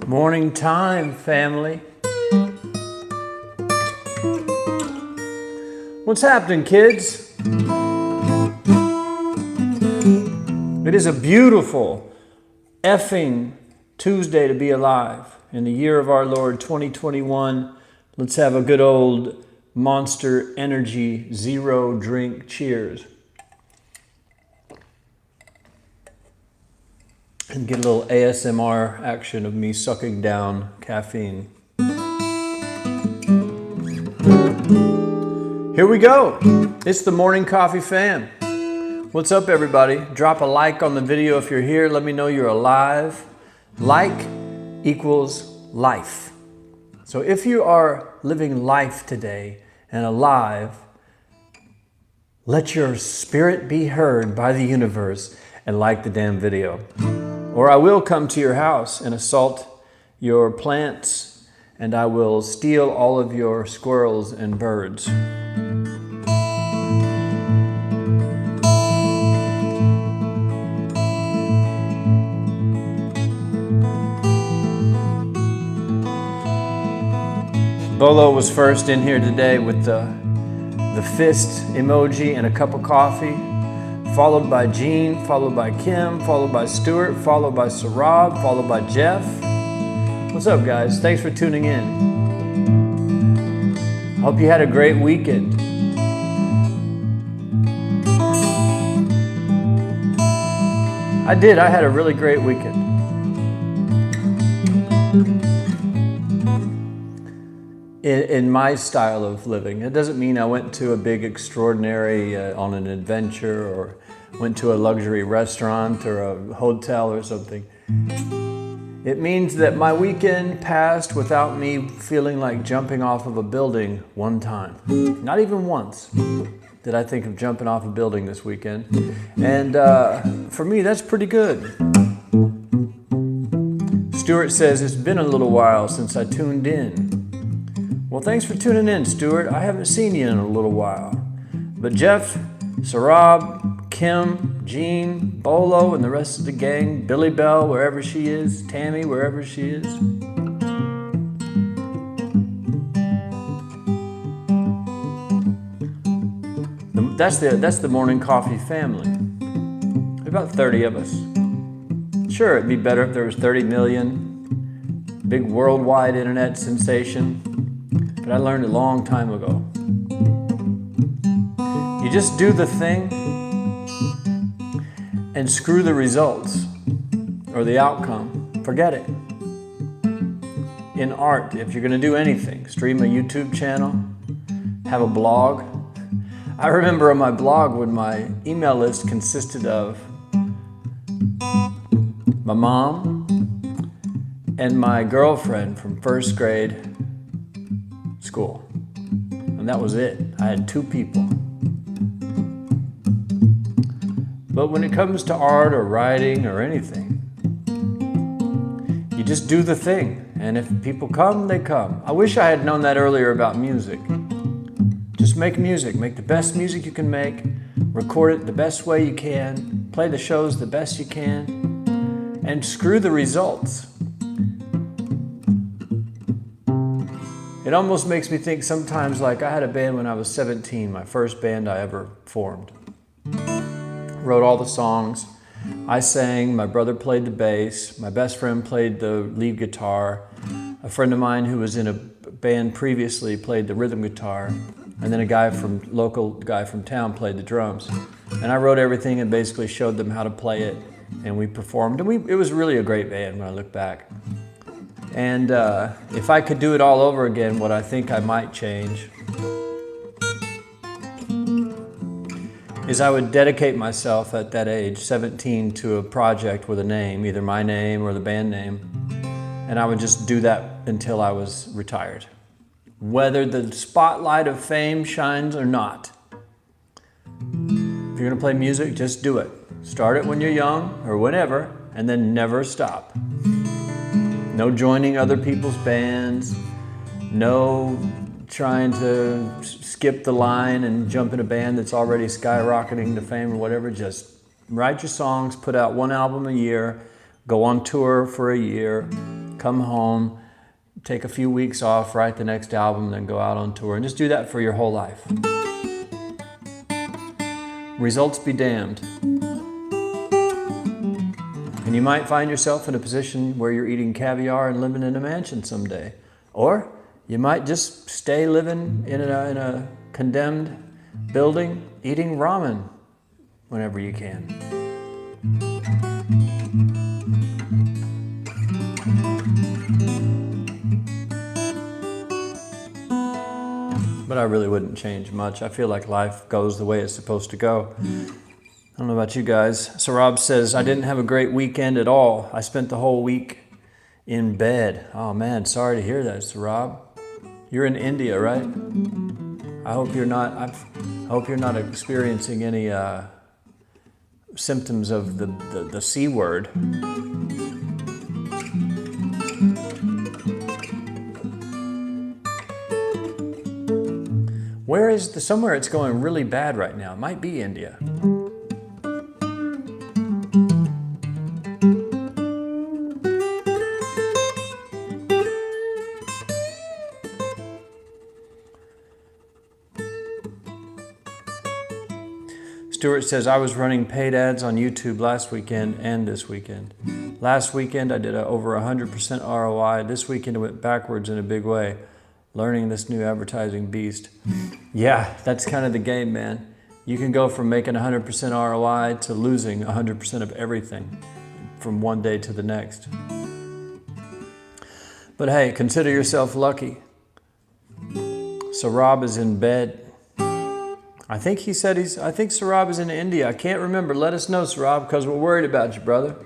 Morning time, family. What's happening, kids? It is a beautiful effing Tuesday to be alive. In the year of our Lord 2021, let's have a good old Monster Energy Zero drink cheers. And get a little ASMR action of me sucking down caffeine. Here we go. It's the Morning Coffee Fam. What's up, everybody? Drop a like on the video if you're here. Let me know you're alive. Like equals life. So if you are living life today and alive, let your spirit be heard by the universe and like the damn video. Or I will come to your house and assault your plants, and I will steal all of your squirrels and birds. Bolo was first in here today with the fist emoji and a cup of coffee, followed by Jean, followed by Kim, followed by Stuart, followed by Sarab, followed by Jeff. What's up, guys? Thanks for tuning in. Hope you had a great weekend. I did. I had a really great weekend. In my style of living. It doesn't mean I went to a big extraordinary on an adventure or went to a luxury restaurant or a hotel or something. It means that my weekend passed without me feeling like jumping off of a building one time. Not even once did I think of jumping off a building this weekend. And for me, that's pretty good. Stuart says, it's been a little while since I tuned in. Well, thanks for tuning in, Stuart. I haven't seen you in a little while. But Jeff, Sarab, Kim, Jean, Bolo, and the rest of the gang, Billy Bell, wherever she is, Tammy, wherever she is. That's the Morning Coffee family. About 30 of us. Sure, it'd be better if there was 30 million. Big worldwide internet sensation. But I learned a long time ago. You just do the thing and screw the results or the outcome. Forget it. In art, if you're gonna do anything, stream a YouTube channel, have a blog. I remember on my blog when my email list consisted of my mom and my girlfriend from first grade school. And that was it. I had two people. But when it comes to art or writing or anything, you just do the thing. And if people come, they come. I wish I had known that earlier about music. Just make music. Make the best music you can make. Record it the best way you can. Play the shows the best you can. And screw the results. It almost makes me think sometimes like I had a band when I was 17, my first band I ever formed. Wrote all the songs. I sang, my brother played the bass, my best friend played the lead guitar, a friend of mine who was in a band previously played the rhythm guitar, and then local guy from town played the drums. And I wrote everything and basically showed them how to play it, and we performed. And it was really a great band when I look back. And if I could do it all over again, what I think I might change is I would dedicate myself at that age, 17, to a project with a name, either my name or the band name. And I would just do that until I was retired. Whether the spotlight of fame shines or not. If you're gonna play music, just do it. Start it when you're young or whenever, and then never stop. No joining other people's bands, no trying to skip the line and jump in a band that's already skyrocketing to fame or whatever. Just write your songs, put out one album a year, go on tour for a year, come home, take a few weeks off, write the next album, then go out on tour. And just do that for your whole life. Results be damned. And you might find yourself in a position where you're eating caviar and living in a mansion someday. Or you might just stay living in a condemned building, eating ramen whenever you can. But I really wouldn't change much. I feel like life goes the way it's supposed to go. I don't know about you guys. Sarab says, I didn't have a great weekend at all. I spent the whole week in bed. Oh man, sorry to hear that, Sarab. You're in India, right? I hope you're not experiencing any symptoms of the C word. Where is somewhere it's going really bad right now? It might be India. Stuart says, I was running paid ads on YouTube last weekend and this weekend. Last weekend I did over 100% ROI. This weekend it went backwards in a big way. Learning this new advertising beast. Yeah, that's kind of the game, man. You can go from making 100% ROI to losing 100% of everything from one day to the next. But hey, consider yourself lucky. Sarab is in bed. I think Sarab is in India. I can't remember. Let us know, Sarab, because we're worried about you, brother.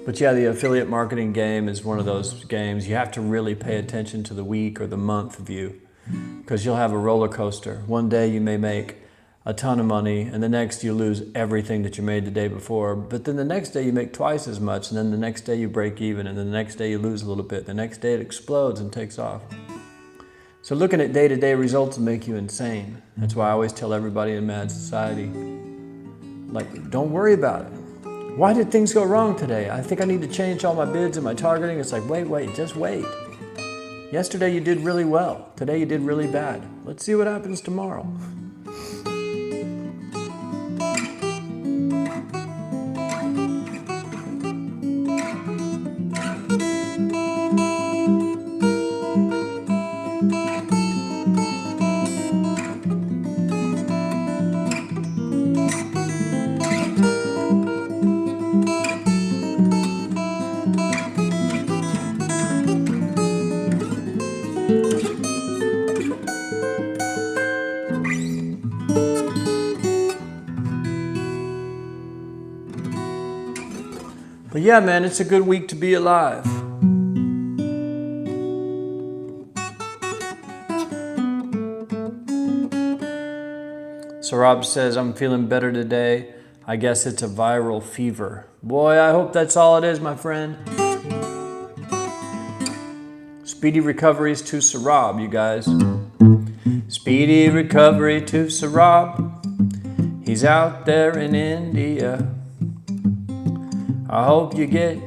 But yeah, the affiliate marketing game is one of those games. You have to really pay attention to the week or the month view, because you'll have a roller coaster. One day you may make a ton of money, and the next you lose everything that you made the day before. But then the next day you make twice as much, and then the next day you break even, and then the next day you lose a little bit. The next day it explodes and takes off. So looking at day-to-day results will make you insane. That's why I always tell everybody in Mad Society, like, don't worry about it. Why did things go wrong today? I think I need to change all my bids and my targeting. It's like, wait, just wait. Yesterday you did really well. Today you did really bad. Let's see what happens tomorrow. But yeah, man, it's a good week to be alive. Sarab says, I'm feeling better today. I guess it's a viral fever. Boy, I hope that's all it is, my friend. Speedy recoveries to Sarab, you guys. Speedy recovery to Sarab. He's out there in India. I hope you get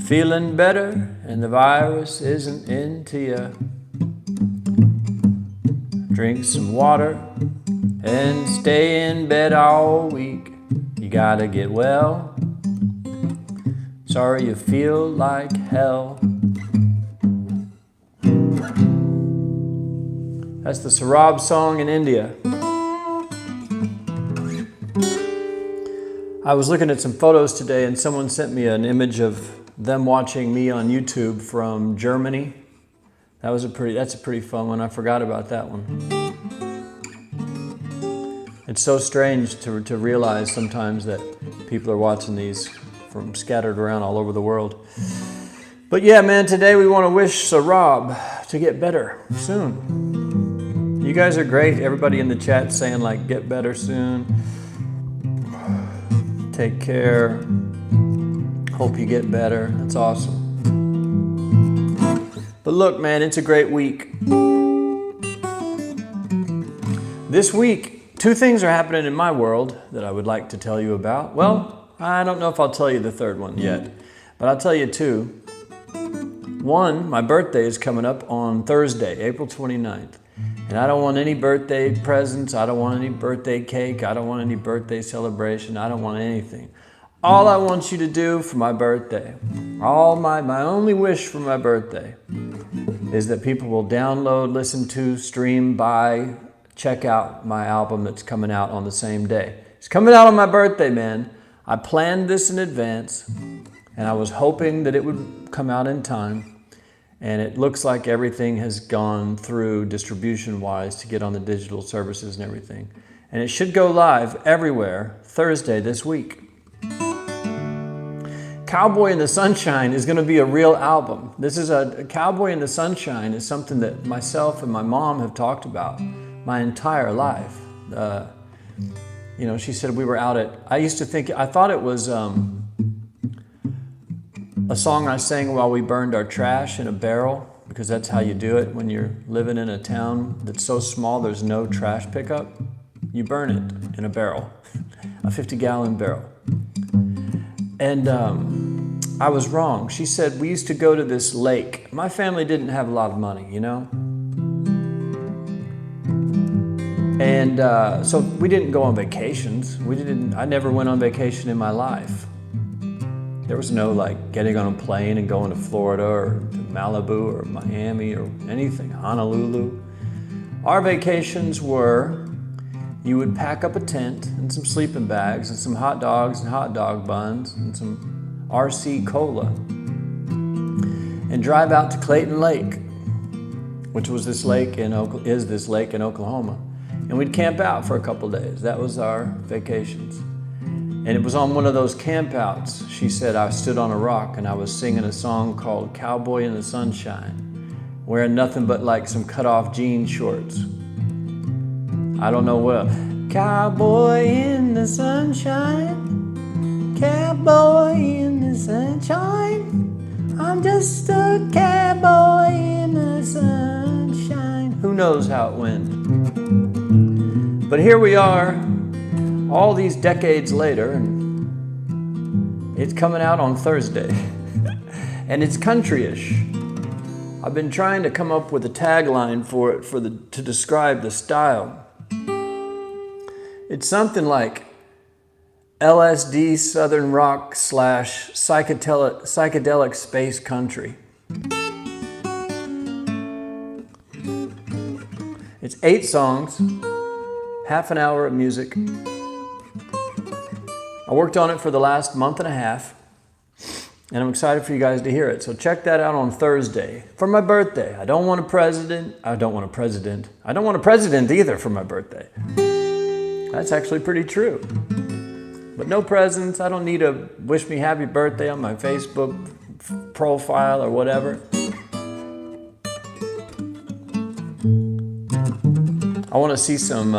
feeling better and the virus isn't into you. Drink some water and stay in bed all week. You gotta get well. Sorry you feel like hell. That's the Sarab song in India. I was looking at some photos today and someone sent me an image of them watching me on YouTube from Germany. That's a pretty fun one. I forgot about that one. It's so strange to realize sometimes that people are watching these from scattered around all over the world. But yeah, man, today we want to wish Sarab to get better soon. You guys are great. Everybody in the chat saying like, get better soon. Take care. Hope you get better. That's awesome. But look, man, it's a great week. This week, two things are happening in my world that I would like to tell you about. Well, I don't know if I'll tell you the third one yet, but I'll tell you two. One, my birthday is coming up on Thursday, April 29th. And I don't want any birthday presents. I don't want any birthday cake. I don't want any birthday celebration. I don't want anything. All I want you to do for my birthday, my only wish for my birthday is that people will download, listen to, stream, buy, check out my album that's coming out on the same day. It's coming out on my birthday, man. I planned this in advance and I was hoping that it would come out in time. And it looks like everything has gone through distribution-wise to get on the digital services and everything. And it should go live everywhere Thursday this week. Cowboy in the Sunshine is going to be a real album. This is a Cowboy in the Sunshine is something that myself and my mom have talked about my entire life. You know, she said we were out at, I thought it was a song I sang while we burned our trash in a barrel, because that's how you do it when you're living in a town that's so small there's no trash pickup. You burn it in a barrel, a 50-gallon barrel. And I was wrong. She said we used to go to this lake. My family didn't have a lot of money, you know? And so we didn't go on vacations. I never went on vacation in my life. There was no like getting on a plane and going to Florida or to Malibu or Miami or anything, Honolulu. Our vacations were, you would pack up a tent and some sleeping bags and some hot dogs and hot dog buns and some RC Cola and drive out to Clayton Lake, which was this lake is this lake in Oklahoma. And we'd camp out for a couple days. That was our vacations. And it was on one of those campouts. She said I stood on a rock and I was singing a song called Cowboy in the Sunshine, wearing nothing but like some cut-off jean shorts. I don't know what. Cowboy in the sunshine, cowboy in the sunshine, I'm just a cowboy in the sunshine. Who knows how it went? But here we are, all these decades later, and it's coming out on Thursday. And it's country-ish. I've been trying to come up with a tagline for it to describe the style. It's something like LSD Southern rock / psychedelic space country. It's 8 songs, half an hour of music. I worked on it for the last month and a half, and I'm excited for you guys to hear it. So check that out on Thursday for my birthday. I don't want a president either for my birthday. That's actually pretty true. But no presents. I don't need to wish me happy birthday on my Facebook profile or whatever. I want to see some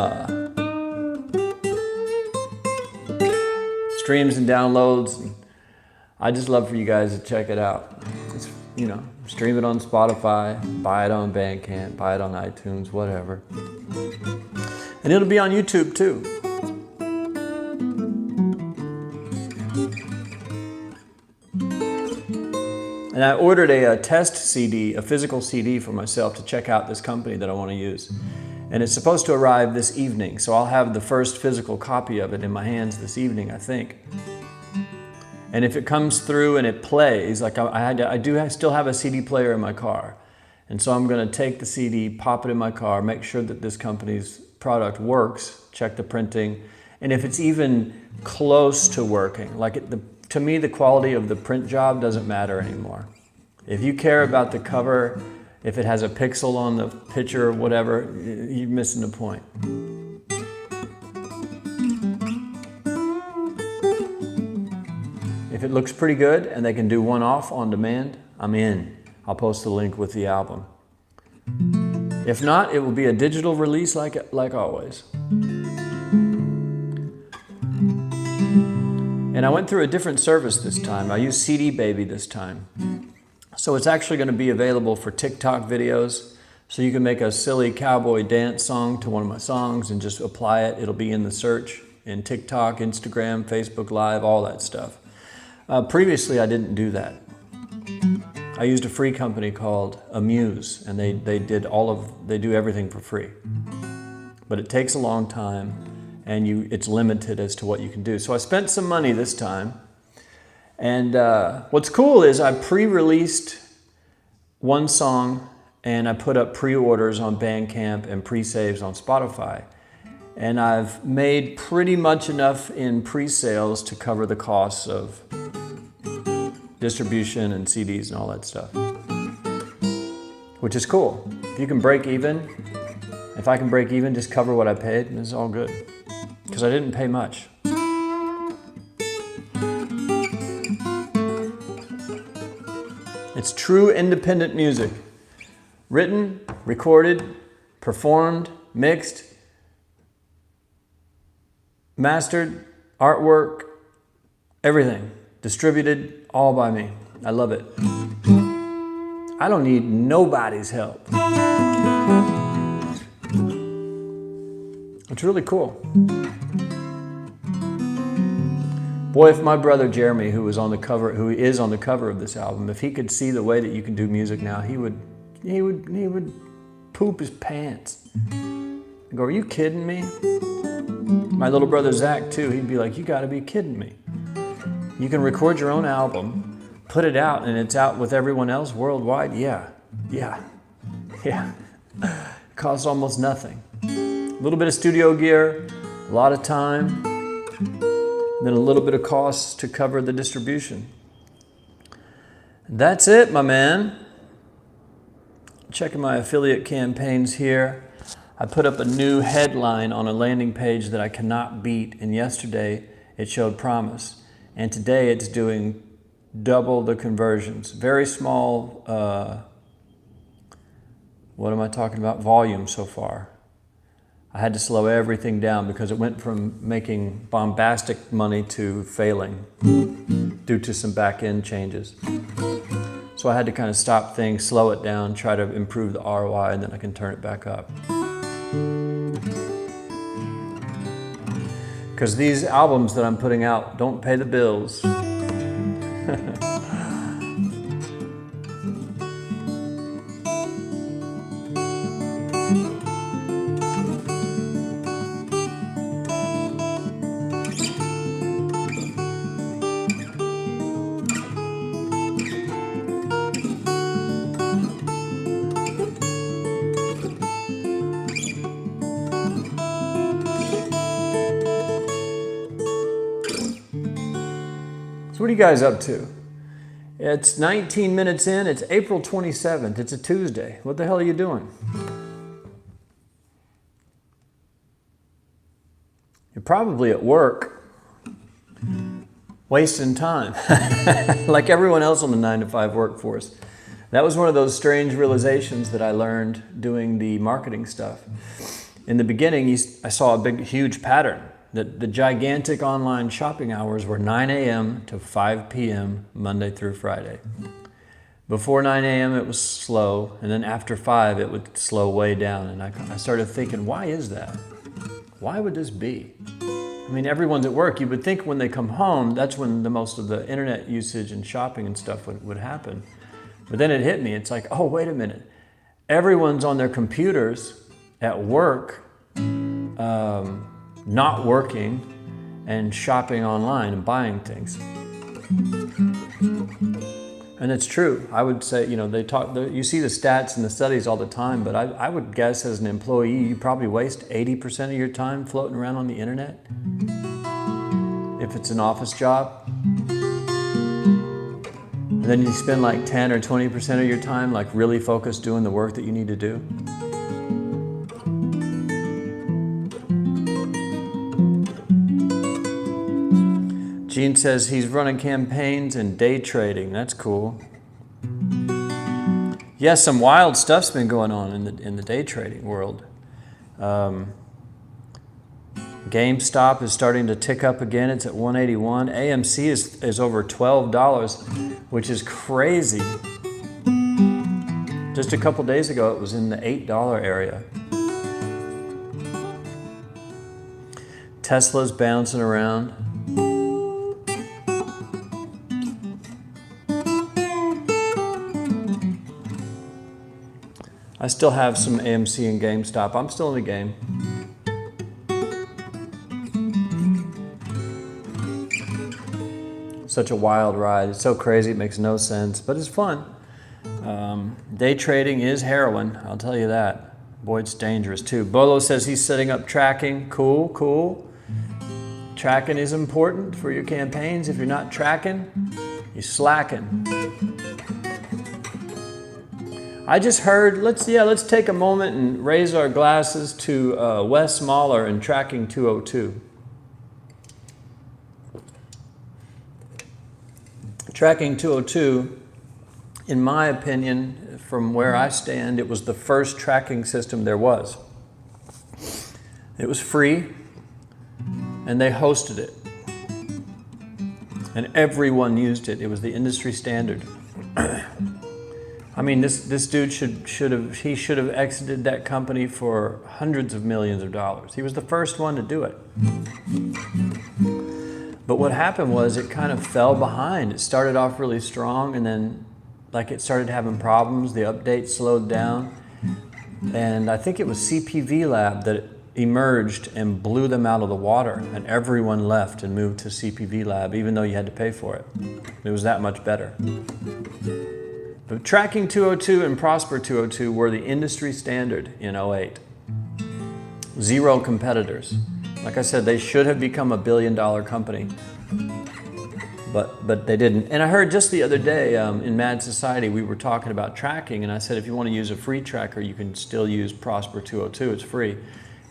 streams and downloads. I just love for you guys to check it out. It's, you know, stream it on Spotify, buy it on Bandcamp, buy it on iTunes, whatever. And it'll be on YouTube too. And I ordered a test CD, a physical CD for myself to check out this company that I want to use. And it's supposed to arrive this evening, so I'll have the first physical copy of it in my hands this evening, I think. And if it comes through and it plays, like I still have a CD player in my car. And so I'm going to take the CD, pop it in my car, make sure that this company's product works, check the printing, and if it's even close to working, like to me the quality of the print job doesn't matter anymore. If you care about the cover, if it has a pixel on the picture or whatever, you're missing the point. If it looks pretty good and they can do one-off on demand, I'm in. I'll post the link with the album. If not, it will be a digital release like always. And I went through a different service this time. I used CD Baby this time. So it's actually going to be available for TikTok videos. So you can make a silly cowboy dance song to one of my songs and just apply it. It'll be in the search. in TikTok, Instagram, Facebook Live, all that stuff. Previously, I didn't do that. I used a free company called Amuse, and they do everything for free. But it takes a long time, and it's limited as to what you can do. So I spent some money this time, and what's cool is I pre-released one song, and I put up pre-orders on Bandcamp and pre-saves on Spotify. And I've made pretty much enough in pre-sales to cover the costs of distribution and CDs and all that stuff, which is cool. If you can break even, if I can break even, just cover what I paid, and it's all good, because I didn't pay much. It's true independent music. Written, recorded, performed, mixed, mastered, artwork, everything. Distributed, all by me. I love it. I don't need nobody's help. It's really cool. Boy, if my brother Jeremy, who is on the cover of this album, if he could see the way that you can do music now, he would poop his pants. I go, are you kidding me? My little brother Zach too, he'd be like, you gotta be kidding me. You can record your own album, put it out, and it's out with everyone else worldwide? Yeah. It costs almost nothing. A little bit of studio gear, a lot of time, and then a little bit of costs to cover the distribution. That's it, my man. Checking my affiliate campaigns here. I put up a new headline on a landing page that I cannot beat, and yesterday it showed promise. And today it's doing double the conversions. Very small, what am I talking about? Volume so far. I had to slow everything down because it went from making bombastic money to failing due to some back-end changes. So I had to kind of stop things, slow it down, try to improve the ROI, and then I can turn it back up. Because these albums that I'm putting out don't pay the bills. What are you guys up to? It's 19 minutes in. It's April 27th. It's a Tuesday. What the hell are you doing? You're probably at work, wasting time, like everyone else on the 9-to-5 workforce. That was one of those strange realizations that I learned doing the marketing stuff. In the beginning, I saw a huge pattern. The gigantic online shopping hours were 9 a.m. to 5 p.m. Monday through Friday. Before 9 a.m. it was slow, and then after 5 it would slow way down. And I started thinking, why is that? Why would this be? I mean, everyone's at work. You would think when they come home, that's when the most of the internet usage and shopping and stuff would happen. But then it hit me. It's like, oh, wait a minute. Everyone's on their computers at work, not working and shopping online and buying things. And it's true. I would say, you see the stats and the studies all the time, but I would guess as an employee, you probably waste 80% of your time floating around on the internet if it's an office job. And then you spend like 10 or 20% of your time like really focused doing the work that you need to do. Gene says he's running campaigns and day trading. That's cool. Yeah, some wild stuff's been going on in the day trading world. GameStop is starting to tick up again. It's at 181. AMC is over $12, which is crazy. Just a couple days ago, it was in the $8 area. Tesla's bouncing around. I still have some AMC and GameStop. I'm still in the game. Such a wild ride. It's so crazy, it makes no sense, but it's fun. Day trading is heroin, I'll tell you that. Boy, it's dangerous too. Bolo says he's setting up tracking. Cool, cool. Tracking is important for your campaigns. If you're not tracking, you're slacking. I just heard, let's take a moment and raise our glasses to Wes Mahler and Tracking 202. Tracking 202, in my opinion, from where I stand, it was the first tracking system there was. It was free, and they hosted it. And everyone used it. It was the industry standard. I mean, this dude should have exited that company for hundreds of millions of dollars. He was the first one to do it. But what happened was it kind of fell behind. It started off really strong, and then like it started having problems. The update slowed down. And I think it was CPV Lab that emerged and blew them out of the water, and everyone left and moved to CPV Lab, even though you had to pay for it. It was that much better. But Tracking 202 and Prosper 202 were the industry standard in 08. Zero competitors. Like I said, they should have become a billion-dollar company, but they didn't. And I heard just the other day in Mad Society, we were talking about tracking, and I said, if you want to use a free tracker, you can still use Prosper 202, it's free.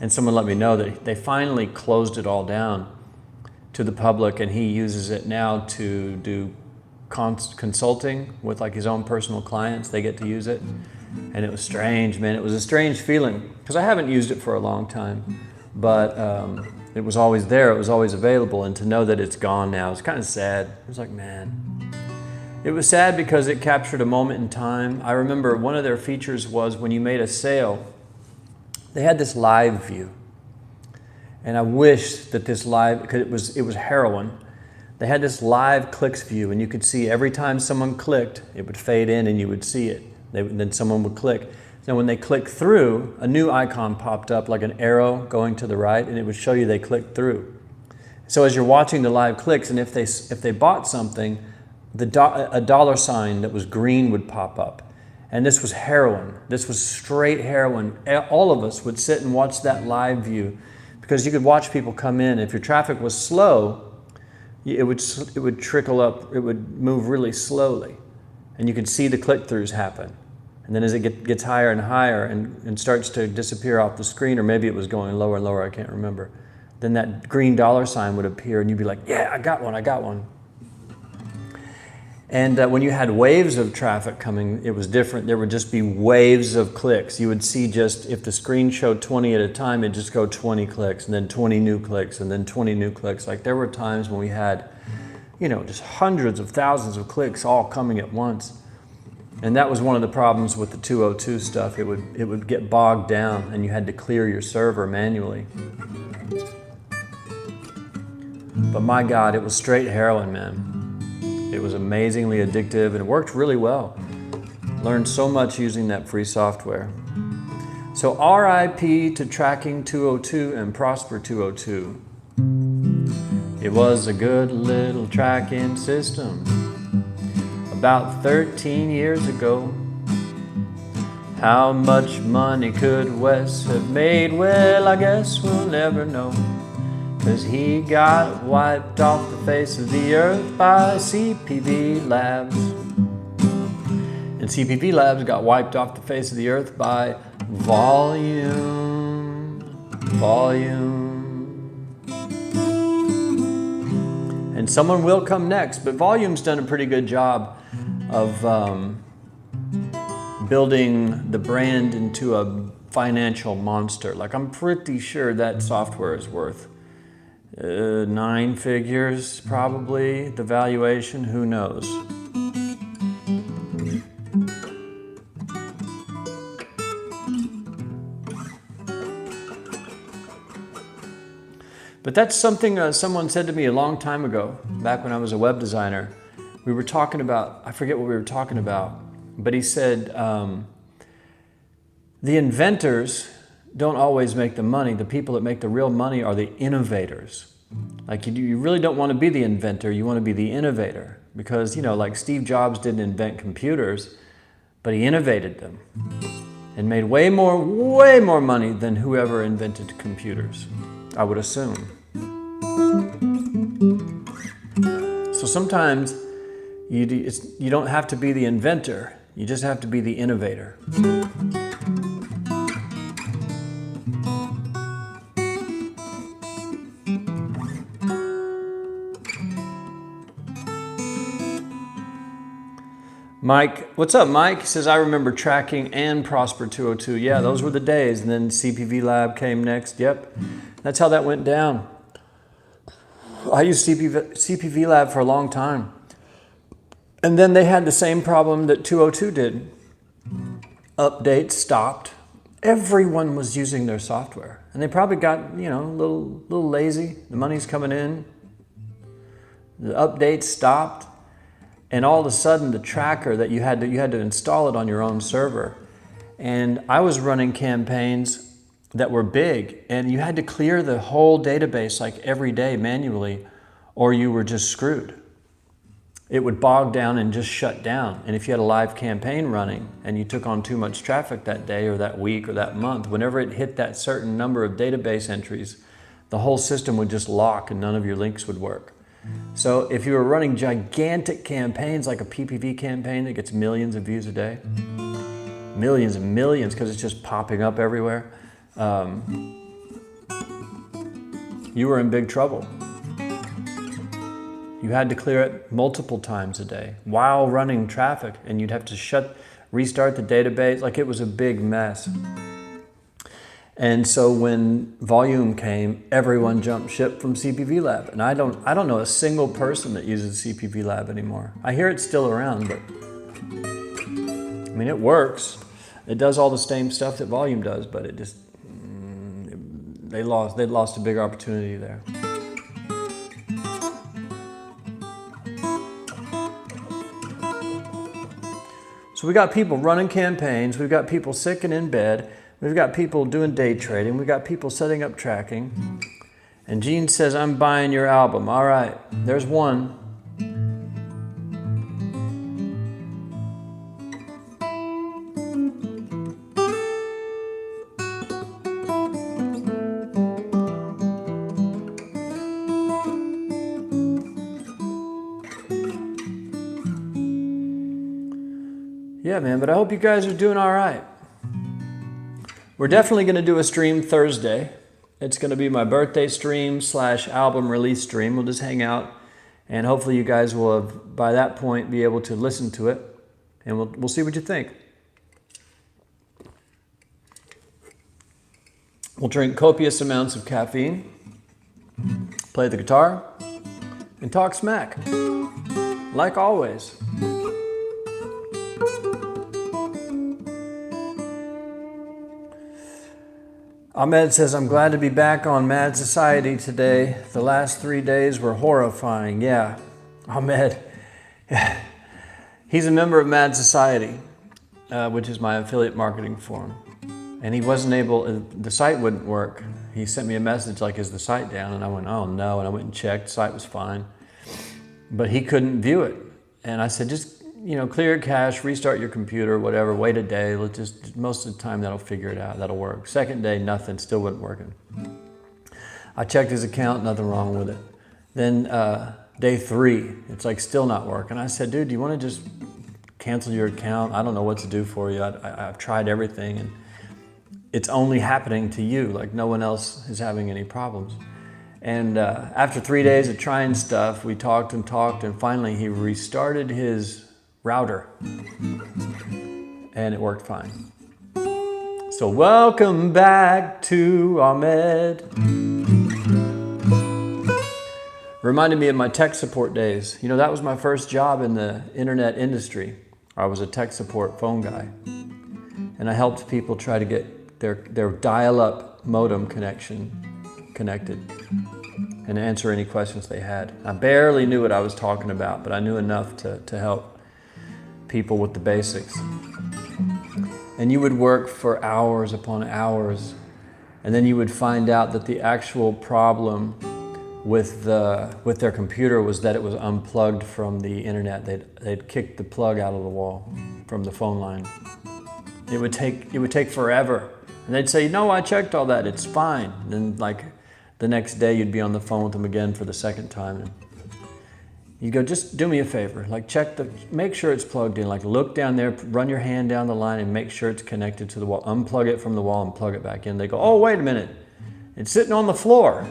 And someone let me know that they finally closed it all down to the public, and he uses it now to do consulting with like his own personal clients. They get to use it. And it was strange, man. It was a strange feeling, because I haven't used it for a long time. But it was always there, it was always available, and to know that it's gone now, it's kind of sad. It was like, man. It was sad because it captured a moment in time. I remember one of their features was when you made a sale, they had this live view. And I wish that this live, because it was heroin, they had this live clicks view, and you could see every time someone clicked, it would fade in and you would see it. Then someone would click. Now when they clicked through, a new icon popped up like an arrow going to the right, and it would show you they clicked through. So as you're watching the live clicks, and if they bought something, a dollar sign that was green would pop up. And this was heroin. This was straight heroin. All of us would sit and watch that live view, because you could watch people come in. If your traffic was slow, it would trickle up, it would move really slowly. And you could see the click-throughs happen. And then as it gets higher and higher and starts to disappear off the screen, or maybe it was going lower and lower, I can't remember, then that green dollar sign would appear, and you'd be like, yeah, I got one. And when you had waves of traffic coming, it was different. There would just be waves of clicks. You would see just, if the screen showed 20 at a time, it'd just go 20 clicks, and then 20 new clicks, and then 20 new clicks. Like there were times when we had, just hundreds of thousands of clicks all coming at once. And that was one of the problems with the 202 stuff. It would get bogged down, and you had to clear your server manually. But my God, it was straight heroin, man. It was amazingly addictive, and it worked really well. Learned so much using that free software. So RIP to Tracking 202 and Prosper 202. It was a good little tracking system about 13 years ago. How much money could Wes have made? Well, I guess we'll never know, 'cause he got wiped off the face of the earth by CPV Labs. And CPV Labs got wiped off the face of the earth by volume. And someone will come next, but Volume's done a pretty good job of building the brand into a financial monster. Like, I'm pretty sure that software is worth 9 figures, probably, the valuation, who knows. But that's something someone said to me a long time ago, back when I was a web designer. We were talking about, I forget what we were talking about, but he said, the inventors don't always make the money. The people that make the real money are the innovators. Like you really don't want to be the inventor, you want to be the innovator. Because, like Steve Jobs didn't invent computers, but he innovated them and made way more money than whoever invented computers, I would assume. So sometimes you don't have to be the inventor, you just have to be the innovator. Mike, what's up, Mike? He says, I remember tracking and Prosper 202. Yeah, those were the days. And then CPV Lab came next. Yep, that's how that went down. I used CPV Lab for a long time. And then they had the same problem that 202 did. Updates stopped. Everyone was using their software. And they probably got, a little lazy. The money's coming in. The updates stopped. And all of a sudden, the tracker that you had to install it on your own server. And I was running campaigns that were big, and you had to clear the whole database like every day manually, or you were just screwed. It would bog down and just shut down. And if you had a live campaign running and you took on too much traffic that day or that week or that month, whenever it hit that certain number of database entries, the whole system would just lock and none of your links would work. So if you were running gigantic campaigns like a PPV campaign that gets millions of views a day, millions and millions because it's just popping up everywhere, you were in big trouble. You had to clear it multiple times a day while running traffic, and you'd have to restart the database. Like, it was a big mess. And so when volume came, everyone jumped ship from CPV Lab. And I don't know a single person that uses CPV Lab anymore. I hear it's still around, but it works. It does all the same stuff that volume does, but it just, they lost a big opportunity there. So we got people running campaigns, we've got people sick and in bed, we've got people doing day trading, we've got people setting up tracking. And Gene says, I'm buying your album. All right, there's one. Yeah, man, but I hope you guys are doing all right. We're definitely going to do a stream Thursday. It's going to be my birthday stream / album release stream. We'll just hang out, and hopefully you guys will have, by that point, be able to listen to it, and we'll see what you think. We'll drink copious amounts of caffeine, play the guitar, and talk smack, like always. Ahmed says, I'm glad to be back on Mad Society today. The last 3 days were horrifying. Yeah, Ahmed, he's a member of Mad Society, which is my affiliate marketing forum. And he wasn't able, the site wouldn't work. He sent me a message like, is the site down? And I went, oh no. And I went and checked, the site was fine. But he couldn't view it. And I said, just, clear cache, restart your computer, whatever, wait a day. Let's just, most of the time that'll figure it out, that'll work. Second day, nothing, still wasn't working. I checked his account, nothing wrong with it. Then day 3, it's like still not working. I said, dude, do you want to just cancel your account? I don't know what to do for you. I've tried everything and it's only happening to you, like no one else is having any problems. And after 3 days of trying stuff, we talked, and finally he restarted his router, and it worked fine. So welcome back to Ahmed. Reminded me of my tech support days. That was my first job in the internet industry. I was a tech support phone guy, and I helped people try to get their dial-up modem connection connected. and answer any questions they had. I barely knew what I was talking about, but I knew enough to help people with the basics. And you would work for hours upon hours, and then you would find out that the actual problem with their computer was that it was unplugged from the internet. They'd kicked the plug out of the wall from the phone line. It would take forever. And they'd say, no, I checked all that, it's fine. And then like the next day you'd be on the phone with them again for the second time. And you'd go, just do me a favor, like make sure it's plugged in. Like look down there, run your hand down the line and make sure it's connected to the wall. Unplug it from the wall and plug it back in. They go, oh, wait a minute, it's sitting on the floor.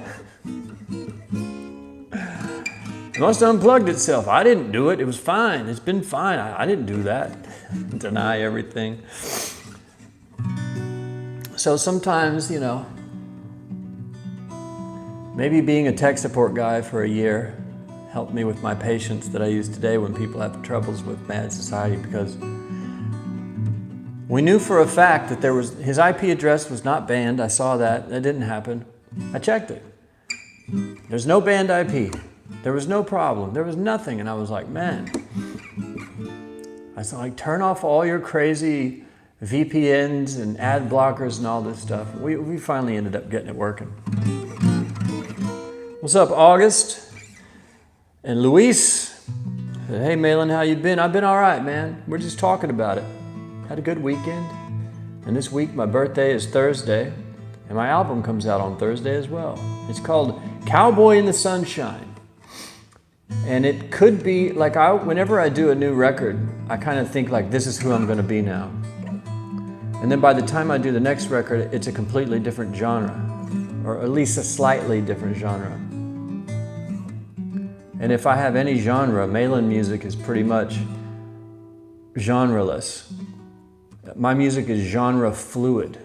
It must have unplugged itself. I didn't do it, it was fine, it's been fine. I didn't do that. Deny everything. So sometimes, you know, maybe being a tech support guy for a year helped me with my patience that I use today when people have troubles with bad society, because we knew for a fact that his IP address was not banned. I saw that. That didn't happen. I checked it. There's no banned IP. There was no problem. There was nothing. And I was like, man. I said, like, turn off all your crazy VPNs and ad blockers and all this stuff. We finally ended up getting it working. What's up, August? And Luis said, hey, Malan, how you been? I've been all right, man. We're just talking about it. Had a good weekend. And this week, my birthday is Thursday. And my album comes out on Thursday as well. It's called Cowboy in the Sunshine. And it could be, like, whenever I do a new record, I kind of think, like, this is who I'm going to be now. And then by the time I do the next record, it's a completely different genre, or at least a slightly different genre. And if I have any genre, Malan music is pretty much genreless. My music is genre fluid.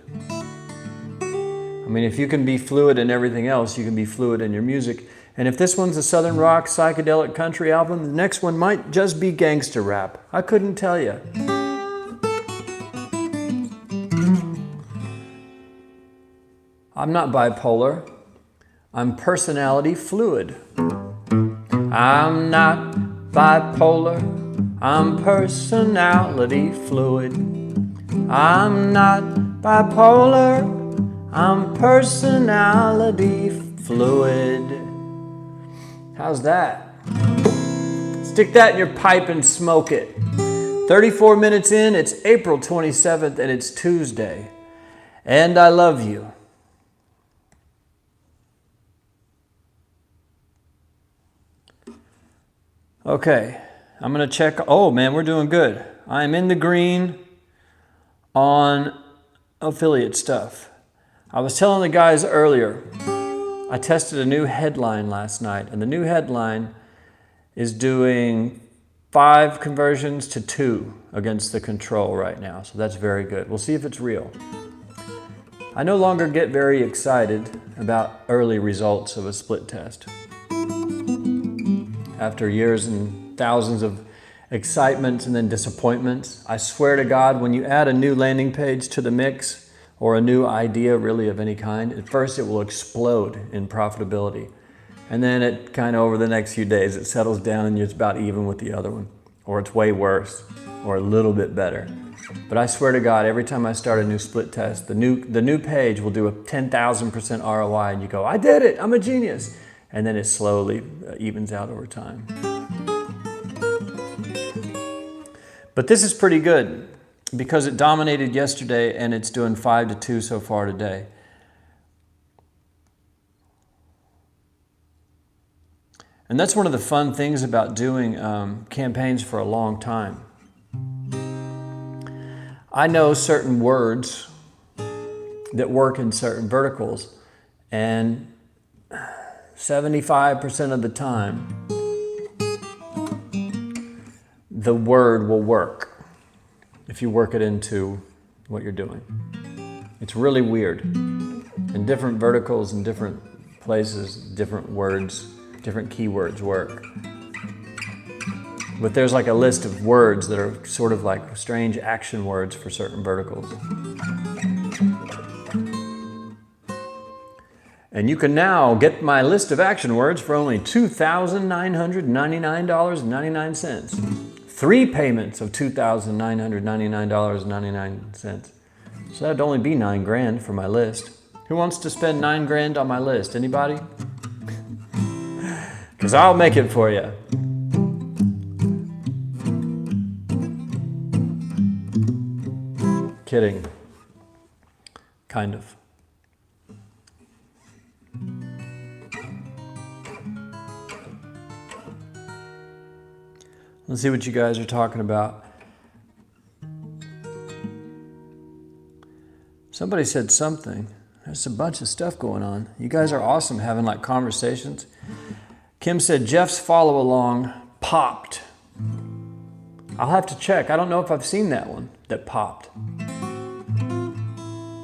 I mean, if you can be fluid in everything else, you can be fluid in your music. And if this one's a Southern rock, psychedelic country album, the next one might just be gangster rap. I couldn't tell you. I'm not bipolar. I'm personality fluid. I'm not bipolar. I'm personality fluid. I'm not bipolar. I'm personality fluid. How's that? Stick that in your pipe and smoke it. 34 minutes in, it's April 27th and it's Tuesday. And I love you. Okay, I'm gonna check. Oh man, we're doing good. I'm in the green on affiliate stuff. I was telling the guys earlier, I tested a new headline last night, and the new headline is doing 5 conversions to 2 against the control right now. So that's very good. We'll see if it's real. I no longer get very excited about early results of a split test. After years and thousands of excitements and then disappointments, I swear to God, when you add a new landing page to the mix, or a new idea really of any kind, at first it will explode in profitability. And then it kind of over the next few days, it settles down and it's about even with the other one. Or it's way worse, or a little bit better. But I swear to God, every time I start a new split test, the new page will do a 10,000% ROI and you go, I did it, I'm a genius. And then it slowly evens out over time. But this is pretty good because it dominated yesterday and it's doing 5 to 2 so far today. And that's one of the fun things about doing campaigns for a long time. I know certain words that work in certain verticals, and 75% of the time, the word will work if you work it into what you're doing. It's really weird. In different verticals and different places, different words, different keywords work. But there's like a list of words that are sort of like strange action words for certain verticals. And you can now get my list of action words for only $2,999.99. 3 payments of $2,999.99. So that'd only be $9 grand for my list. Who wants to spend $9 grand on my list? Anybody? Because I'll make it for you. Kidding. Kind of. Let's see what you guys are talking about. Somebody said something. There's a bunch of stuff going on. You guys are awesome having like conversations. Kim said Jeff's follow along popped. I'll have to check. I don't know if I've seen that one that popped.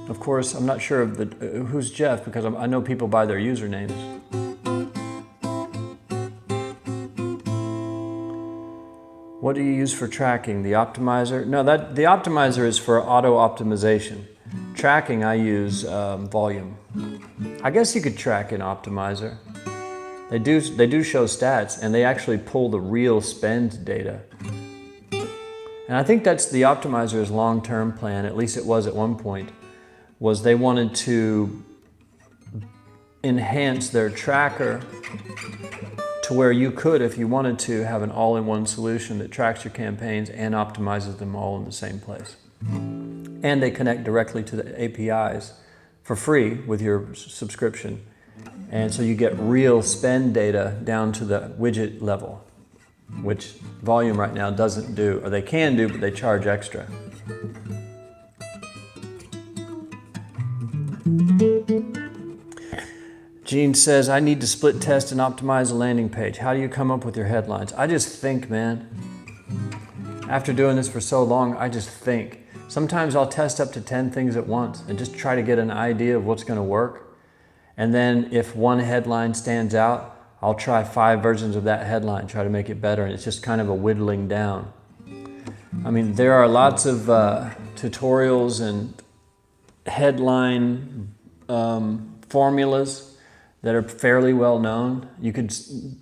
Of course, I'm not sure of who's Jeff because I know people by their usernames. What do you use for tracking? The optimizer? No, the optimizer is for auto optimization. Tracking, I use volume. I guess you could track an optimizer. They do show stats, and they actually pull the real spend data. And I think that's the optimizer's long-term plan, at least it was at one point, was they wanted to enhance their tracker to where you could, if you wanted to, have an all-in-one solution that tracks your campaigns and optimizes them all in the same place. And they connect directly to the APIs for free with your subscription. And so you get real spend data down to the widget level, which Volume right now doesn't do, or they can do, but they charge extra. Gene says, I need to split test and optimize a landing page. How do you come up with your headlines? I just think, man. After doing this for so long, I just think. Sometimes I'll test up to 10 things at once and just try to get an idea of what's going to work. And then if one headline stands out, I'll try 5 versions of that headline, try to make it better. And it's just kind of a whittling down. I mean, there are lots of tutorials and headline formulas that are fairly well known. You could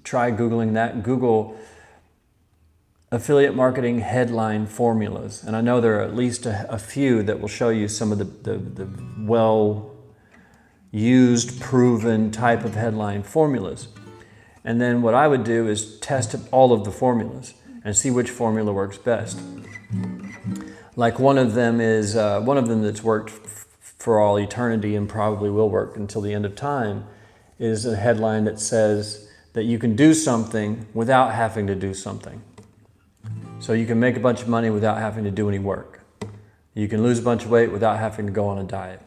try Googling that. Google affiliate marketing headline formulas. And I know there are at least a few that will show you some of the well-used, proven type of headline formulas. And then what I would do is test all of the formulas and see which formula works best. Like one of them that's worked for all eternity and probably will work until the end of time is a headline that says that you can do something without having to do something. So you can make a bunch of money without having to do any work. You can lose a bunch of weight without having to go on a diet.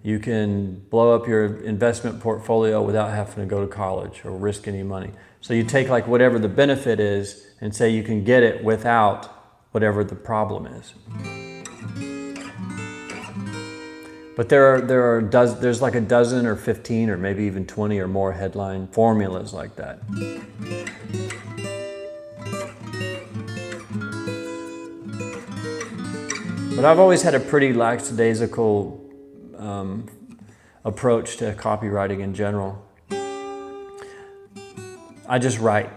You can blow up your investment portfolio without having to go to college or risk any money. So you take like whatever the benefit is and say you can get it without whatever the problem is. But there's like a dozen or 15 or maybe even 20 or more headline formulas like that. But I've always had a pretty lackadaisical approach to copywriting in general. I just write.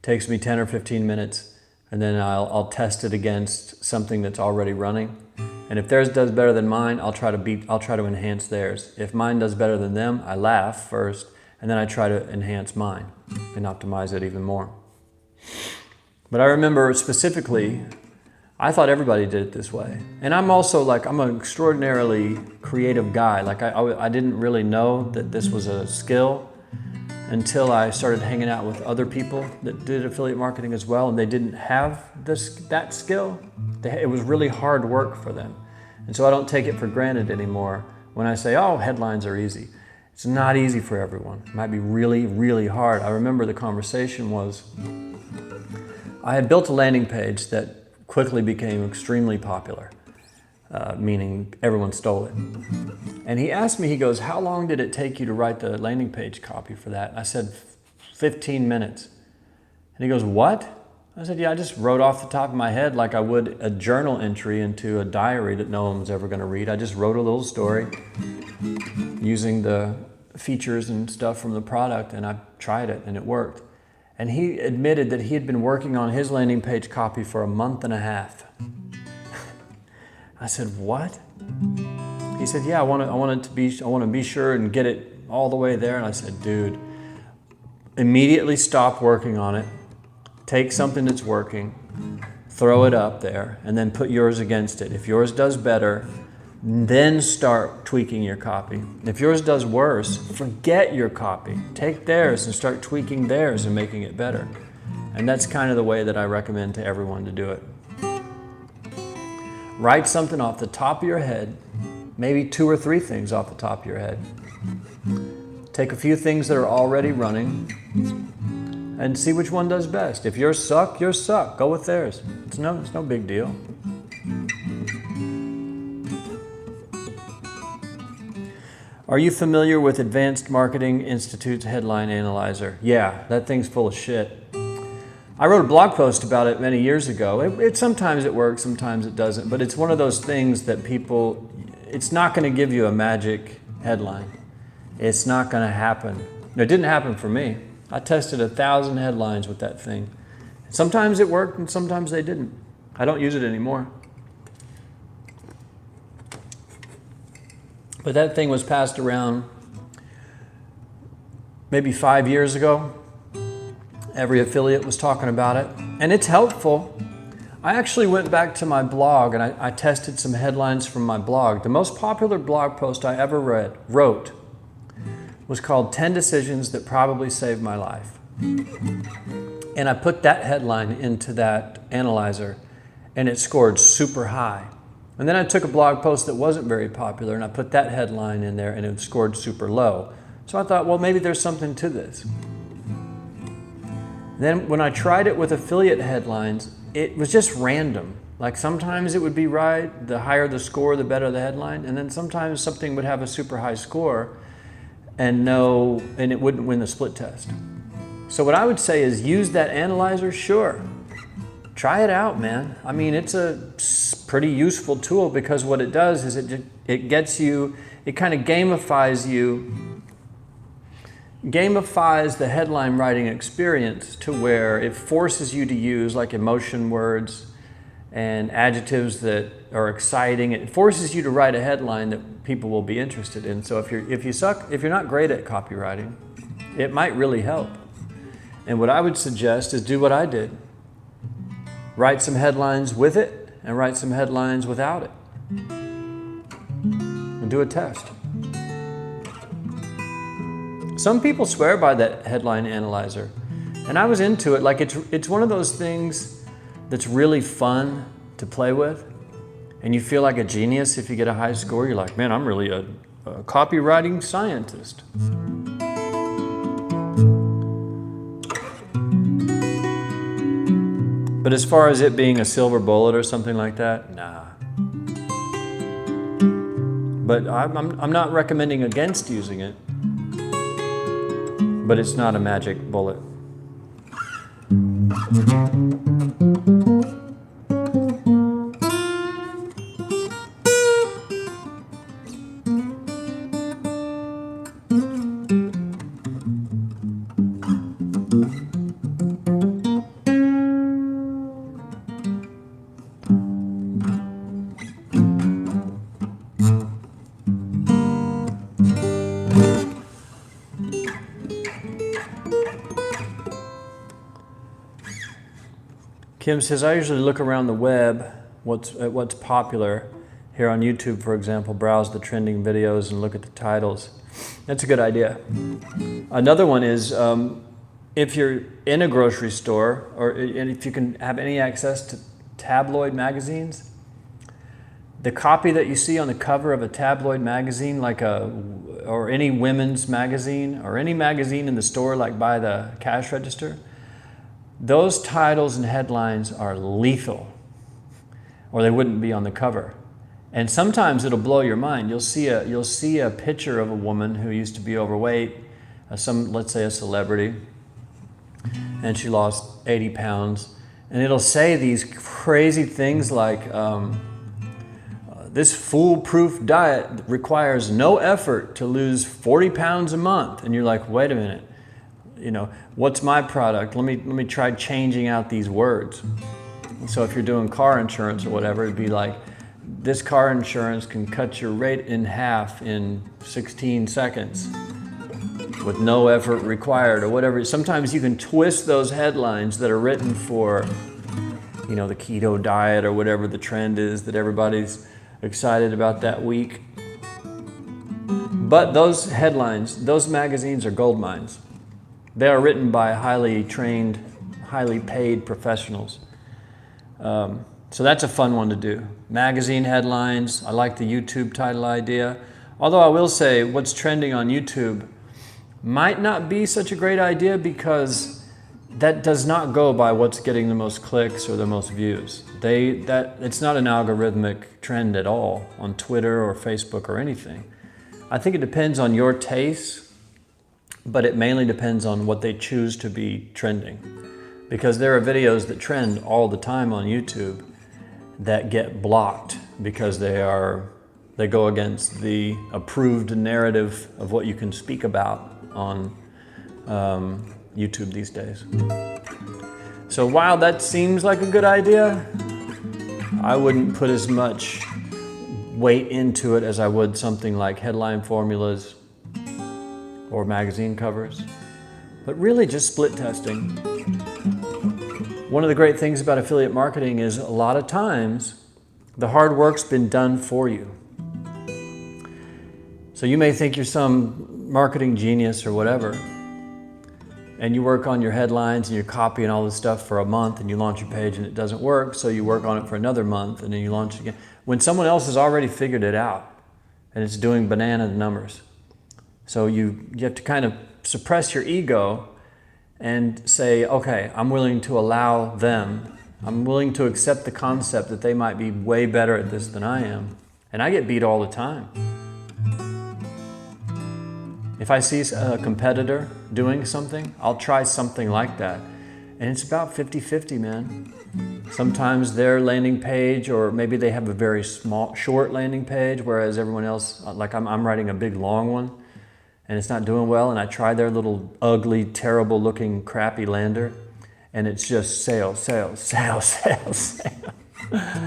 Takes me 10 or 15 minutes, and then I'll test it against something that's already running. And if theirs does better than mine, I'll try to enhance theirs. If mine does better than them, I laugh first, and then I try to enhance mine and optimize it even more. But I remember specifically, I thought everybody did it this way. And I'm also like, I'm an extraordinarily creative guy. Like I didn't really know that this was a skill until I started hanging out with other people that did affiliate marketing as well, and they didn't have that skill. It was really hard work for them. And so I don't take it for granted anymore when I say, oh, headlines are easy. It's not easy for everyone. It might be really, really hard. I remember the conversation was, I had built a landing page that quickly became extremely popular, meaning everyone stole it. And he asked me, he goes, how long did it take you to write the landing page copy for that? And I said, 15 minutes. And he goes, what? I said, yeah, I just wrote off the top of my head like I would a journal entry into a diary that no one was ever going to read. I just wrote a little story using the features and stuff from the product, and I tried it, and it worked. And he admitted that he had been working on his landing page copy for a month and a half. I said, what? He said, yeah, I want to be sure and get it all the way there. And I said, dude, immediately stop working on it. Take something that's working, throw it up there, and then put yours against it. If yours does better, then start tweaking your copy. If yours does worse, forget your copy. Take theirs and start tweaking theirs and making it better. And that's kind of the way that I recommend to everyone to do it. Write something off the top of your head, maybe 2 or 3 things off the top of your head. Take a few things that are already running and see which one does best. If yours suck, yours suck. Go with theirs. It's no big deal. Are you familiar with Advanced Marketing Institute's headline analyzer? Yeah, that thing's full of shit. I wrote a blog post about it many years ago. Sometimes it works, sometimes it doesn't, but it's one of those things that it's not going to give you a magic headline. It's not going to happen. It didn't happen for me. I tested 1,000 headlines with that thing. Sometimes it worked and sometimes they didn't. I don't use it anymore. But that thing was passed around maybe 5 years ago. Every affiliate was talking about it, and it's helpful. I actually went back to my blog and I tested some headlines from my blog. The most popular blog post I ever wrote was called 10 Decisions That Probably Saved My Life. And I put that headline into that analyzer and it scored super high. And then I took a blog post that wasn't very popular and I put that headline in there and it scored super low. So I thought, well, maybe there's something to this. Then when I tried it with affiliate headlines, it was just random. Like sometimes it would be right, the higher the score, the better the headline, and then sometimes something would have a super high score and it wouldn't win the split test. So what I would say is use that analyzer, sure. Try it out, man. I mean, it's a pretty useful tool because what it does is it gets you, it kind of gamifies the headline writing experience to where it forces you to use like emotion words and adjectives that are exciting. It forces you to write a headline that people will be interested in. So if you're not great at copywriting, it might really help. And what I would suggest is do what I did. Write some headlines with it and write some headlines without it. And do a test. Some people swear by that headline analyzer, and I was into it. Like it's one of those things that's really fun to play with, and you feel like a genius if you get a high score. You're like, man, I'm really a copywriting scientist. But as far as it being a silver bullet or something like that, nah. But I'm not recommending against using it. But it's not a magic bullet. Kim says, I usually look around the web at what's popular. Here on YouTube, for example, browse the trending videos and look at the titles. That's a good idea. Another one is if you're in a grocery store and if you can have any access to tabloid magazines, the copy that you see on the cover of a tabloid magazine, or any women's magazine, or any magazine in the store, like by the cash register, those titles and headlines are lethal, or they wouldn't be on the cover. And sometimes it'll blow your mind. You'll see a picture of a woman who used to be overweight, let's say a celebrity, and she lost 80 pounds, And it'll say these crazy things like, this foolproof diet requires no effort to lose 40 pounds a month. And you're like, wait a minute, what's my product? Let me try changing out these words. So if you're doing car insurance or whatever, it'd be like, this car insurance can cut your rate in half in 16 seconds with no effort required or whatever. Sometimes you can twist those headlines that are written for, the keto diet or whatever the trend is that everybody's excited about that week. But those headlines, those magazines are gold mines. They are written by highly trained, highly paid professionals. So that's a fun one to do. Magazine headlines. I like the YouTube title idea. Although I will say what's trending on YouTube might not be such a great idea because that does not go by what's getting the most clicks or the most views. It's not an algorithmic trend at all on Twitter or Facebook or anything. I think it depends on your tastes, but it mainly depends on what they choose to be trending. Because there are videos that trend all the time on YouTube that get blocked because they go against the approved narrative of what you can speak about on YouTube these days. So while that seems like a good idea, I wouldn't put as much weight into it as I would something like headline formulas or magazine covers, but really just split testing. One of the great things about affiliate marketing is a lot of times the hard work's been done for you. So you may think you're some marketing genius or whatever, and you work on your headlines and your copy and all this stuff for a month and you launch your page and it doesn't work, so you work on it for another month and then you launch it again. When someone else has already figured it out and it's doing banana numbers. So you have to kind of suppress your ego and say, okay, I'm willing to allow them. I'm willing to accept the concept that they might be way better at this than I am. And I get beat all the time. If I see a competitor doing something, I'll try something like that. And it's about 50-50, man. Sometimes their landing page, or maybe they have a very short landing page, whereas everyone else, like I'm writing a big long one, and it's not doing well, and I try their little ugly, terrible looking, crappy lander, and it's just sales, sales, sales, sales, sales.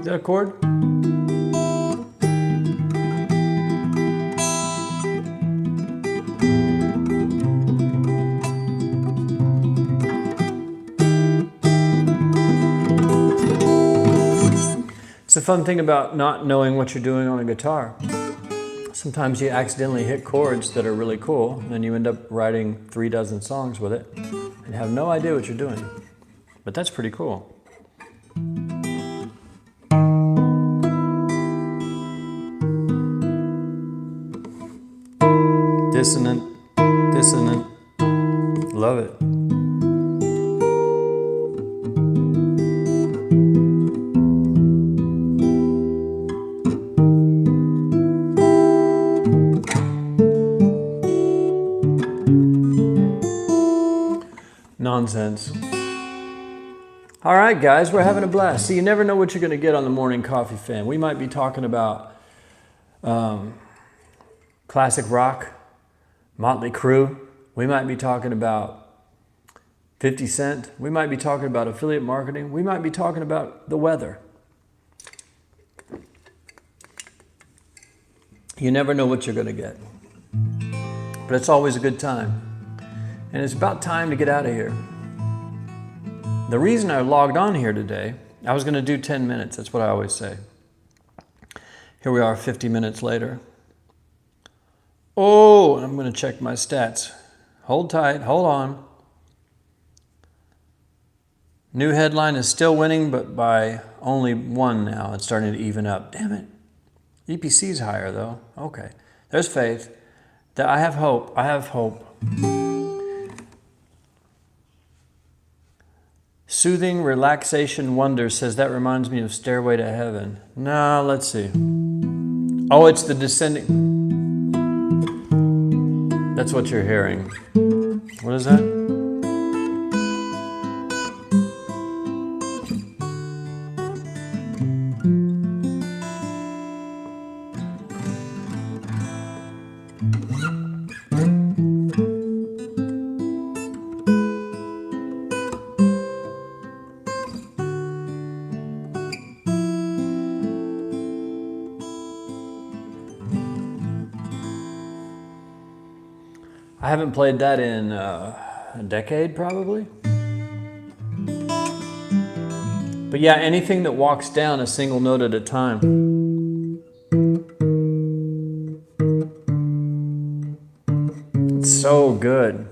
A chord? It's a fun thing about not knowing what you're doing on a guitar. Sometimes you accidentally hit chords that are really cool, and then you end up writing 3 dozen songs with it and have no idea what you're doing. But that's pretty cool. Dissonant, dissonant, love it. Nonsense. All right, guys, we're having a blast. See, you never know what you're going to get on the Morning Coffee Fan. We might be talking about classic rock, Motley Crue. We might be talking about 50 Cent. We might be talking about affiliate marketing. We might be talking about the weather. You never know what you're going to get. But it's always a good time. And it's about time to get out of here. The reason I logged on here today, I was going to do 10 minutes. That's what I always say. Here we are 50 minutes later. Oh, I'm going to check my stats. Hold tight. Hold on. New headline is still winning, but by only 1 now. It's starting to even up. Damn it. EPC's higher though. Okay. There's faith. I have hope. I have hope. Soothing Relaxation Wonder says that reminds me of Stairway to Heaven. No, let's see. Oh, it's the descending. That's what you're hearing. What is that? I haven't played that in a decade, probably. But yeah, anything that walks down a single note at a time. It's so good.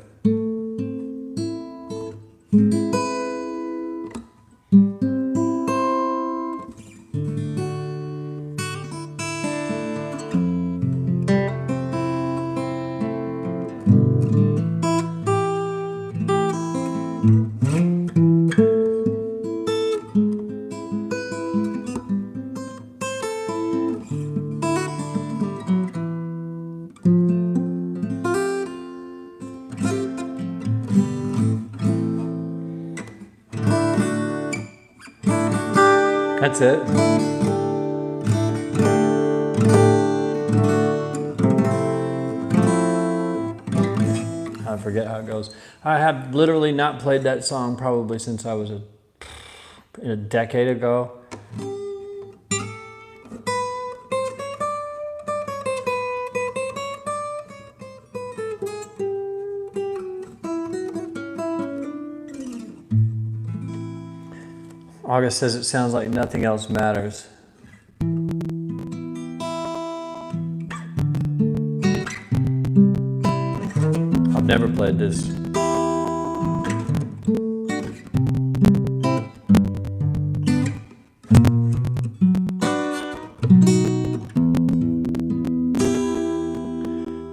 That's it. I forget how it goes. I have literally not played that song probably since I was a decade ago. August says it sounds like nothing else matters. I've never played this.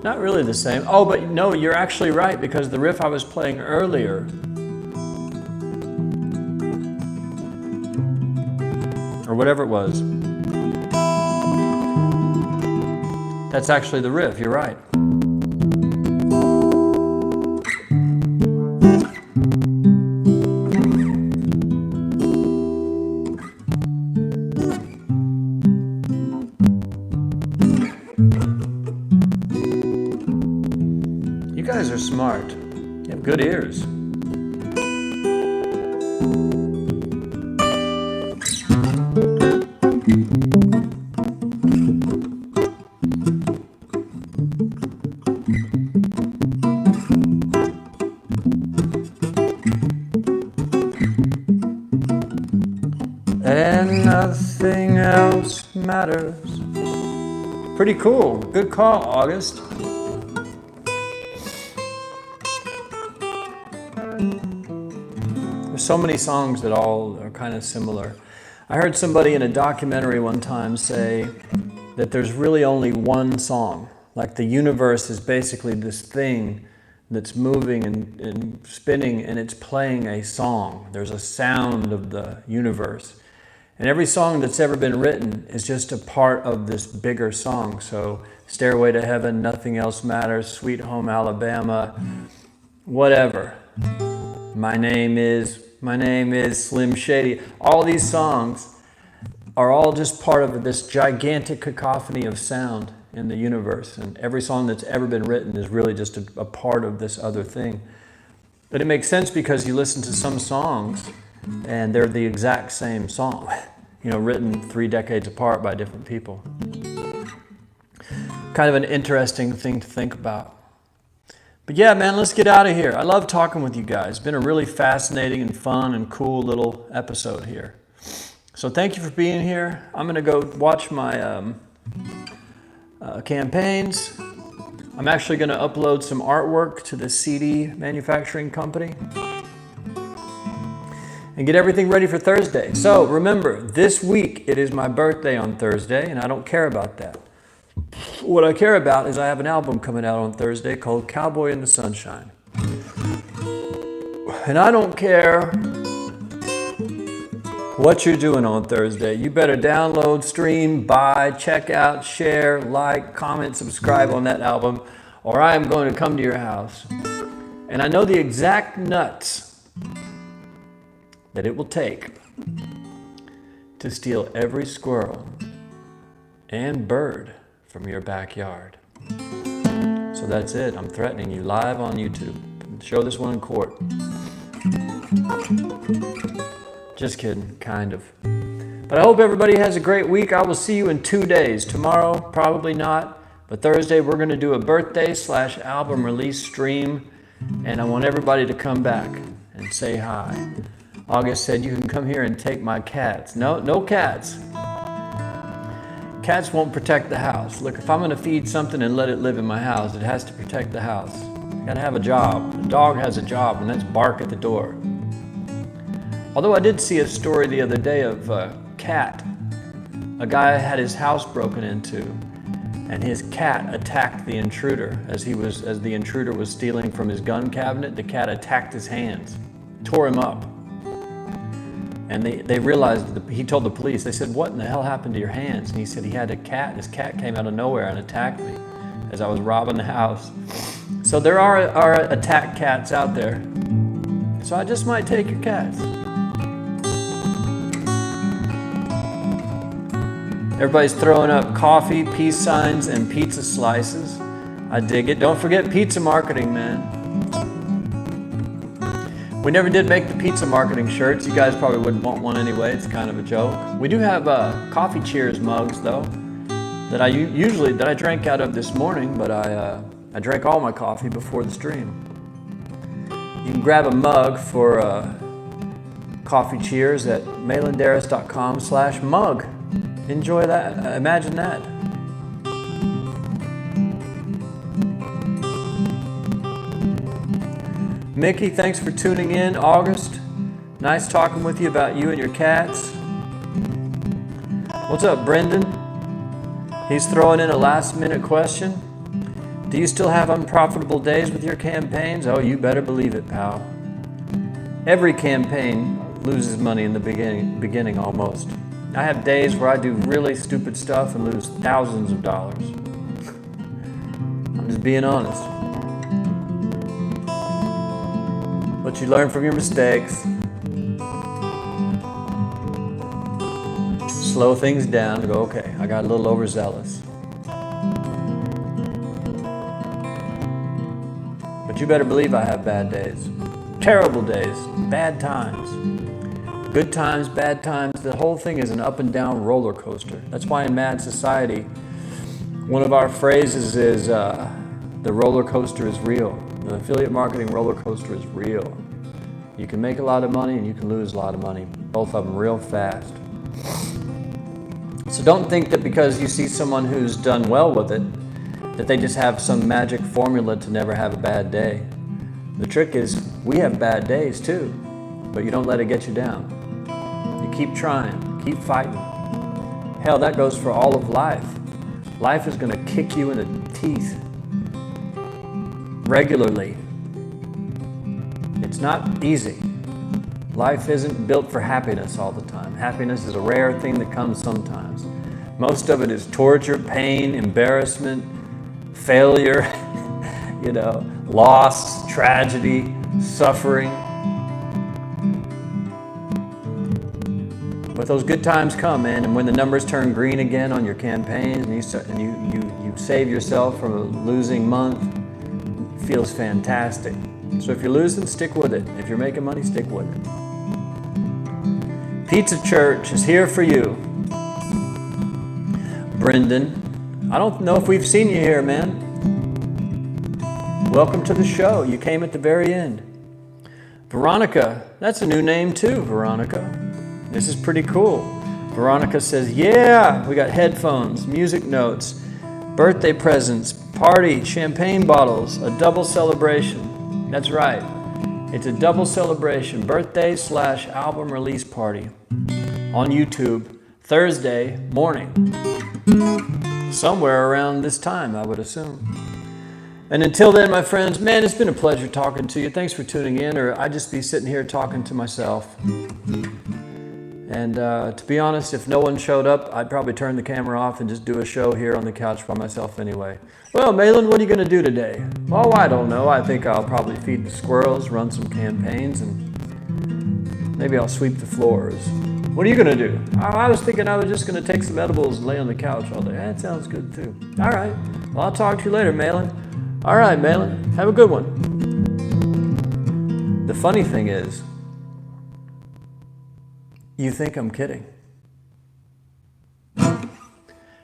Not really the same. Oh, but no, you're actually right, because the riff I was playing earlier, or whatever it was, that's actually the riff, you're right. You guys are smart. You have good ears. And nothing else matters. Pretty cool. Good call, August. There's so many songs that all are kind of similar. I heard somebody in a documentary one time say that there's really only one song. Like the universe is basically this thing that's moving and spinning, and it's playing a song. There's a sound of the universe. And every song that's ever been written is just a part of this bigger song. So Stairway to Heaven, Nothing Else Matters, Sweet Home Alabama, whatever. My name is Slim Shady. All these songs are all just part of this gigantic cacophony of sound in the universe. And every song that's ever been written is really just a part of this other thing. But it makes sense because you listen to some songs and they're the exact same song, written 3 decades apart by different people. Kind of an interesting thing to think about. But yeah, man, let's get out of here. I love talking with you guys. It's been a really fascinating and fun and cool little episode here. So thank you for being here. I'm going to go watch my campaigns. I'm actually going to upload some artwork to the CD manufacturing company. and get everything ready for Thursday. So remember, this week it is my birthday on Thursday, and I don't care about that. What I care about is I have an album coming out on Thursday called Cowboy in the Sunshine. And I don't care what you're doing on Thursday. You better download, stream, buy, check out, share, like, comment, subscribe on that album, or I am going to come to your house. And I know the exact nuts that it will take to steal every squirrel and bird from your backyard. So that's it. I'm threatening you live on YouTube. Show this one in court. Just kidding, kind of. But I hope everybody has a great week. I will see you in 2 days. Tomorrow, probably not. But Thursday, we're going to do a birthday/album release stream. And I want everybody to come back and say hi. August said, you can come here and take my cats. No cats. Cats won't protect the house. Look, if I'm going to feed something and let it live in my house, it has to protect the house. You got to have a job. A dog has a job, and that's bark at the door. Although I did see a story the other day of a cat. A guy had his house broken into, and his cat attacked the intruder. As the intruder was stealing from his gun cabinet, the cat attacked his hands, tore him up. And they realized, he told the police, they said, what in the hell happened to your hands? And he said he had a cat, and his cat came out of nowhere and attacked me as I was robbing the house. So there are attack cats out there. So I just might take your cats. Everybody's throwing up coffee, peace signs, and pizza slices. I dig it. Don't forget pizza marketing, man. We never did make the pizza marketing shirts. You guys probably wouldn't want one anyway. It's kind of a joke. We do have coffee cheers mugs though that I drank out of this morning, but I drank all my coffee before the stream. You can grab a mug for coffee cheers at malandarras.com/mug. Enjoy that. Imagine that. Mickey, thanks for tuning in. August, nice talking with you about you and your cats. What's up, Brendan? He's throwing in a last-minute question. Do you still have unprofitable days with your campaigns? Oh, you better believe it, pal. Every campaign loses money in the beginning almost. I have days where I do really stupid stuff and lose thousands of dollars. I'm just being honest. But you learn from your mistakes. Slow things down and go, okay, I got a little overzealous. But you better believe I have bad days. Terrible days. Bad times. Good times, bad times. The whole thing is an up and down roller coaster. That's why in Mad Society, one of our phrases is, the roller coaster is real. The affiliate marketing roller coaster is real. You can make a lot of money and you can lose a lot of money. Both of them real fast. So don't think that because you see someone who's done well with it, that they just have some magic formula to never have a bad day. The trick is, we have bad days too, but you don't let it get you down. You keep trying, keep fighting. Hell, that goes for all of life. Life is going to kick you in the teeth regularly. It's not easy. Life isn't built for happiness all the time. Happiness is a rare thing that comes sometimes. Most of it is torture, pain, embarrassment, failure, loss, tragedy, suffering. But those good times come, man, and when the numbers turn green again on your campaigns and you save yourself from a losing month, it feels fantastic. So if you're losing, stick with it. If you're making money, stick with it. Pizza Church is here for you. Brendan, I don't know if we've seen you here, man. Welcome to the show. You came at the very end. Veronica, that's a new name too, Veronica. This is pretty cool. Veronica says, yeah, we got headphones, music notes, birthday presents, party, champagne bottles, a double celebration. That's right. It's a double celebration, birthday / album release party on YouTube, Thursday morning. Somewhere around this time, I would assume. And until then, my friends, man, it's been a pleasure talking to you. Thanks for tuning in, or I'd just be sitting here talking to myself. And to be honest, if no one showed up, I'd probably turn the camera off and just do a show here on the couch by myself anyway. Well, Malan, what are you going to do today? Oh, I don't know. I think I'll probably feed the squirrels, run some campaigns, and maybe I'll sweep the floors. What are you going to do? Oh, I was thinking I was just going to take some edibles and lay on the couch all day. That sounds good, too. All right. Well, I'll talk to you later, Malan. All right, Malan. Have a good one. The funny thing is, you think I'm kidding.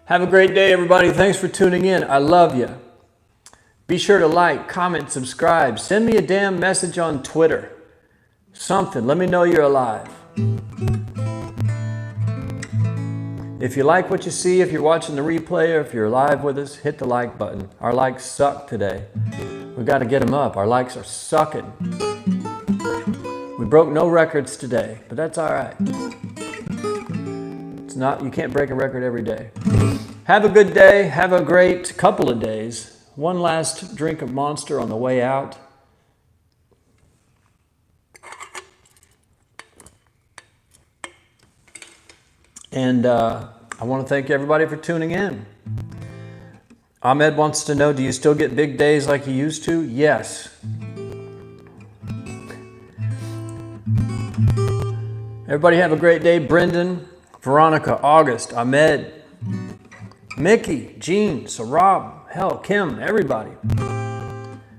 Have a great day, everybody. Thanks for tuning in. I love you. Be sure to like, comment, subscribe. Send me a damn message on Twitter. Something. Let me know you're alive. If you like what you see, if you're watching the replay, or if you're live with us, hit the like button. Our likes suck today. We've got to get them up. Our likes are sucking. We broke no records today, but that's all right. It's not, you can't break a record every day. Have a good day. Have a great couple of days. One last drink of Monster on the way out. And I want to thank everybody for tuning in. Ahmed wants to know, do you still get big days like you used to? Yes. Everybody have a great day. Brendan, Veronica, August, Ahmed, Mickey, Jean, Sarab, hell, Kim, everybody.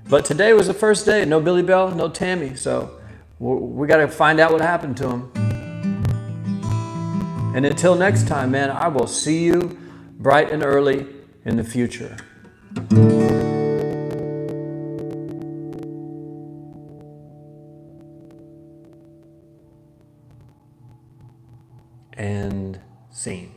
But today was the first day. No Billy Bell, no Tammy. So we got to find out what happened to him. And until next time, man, I will see you bright and early in the future. And scene.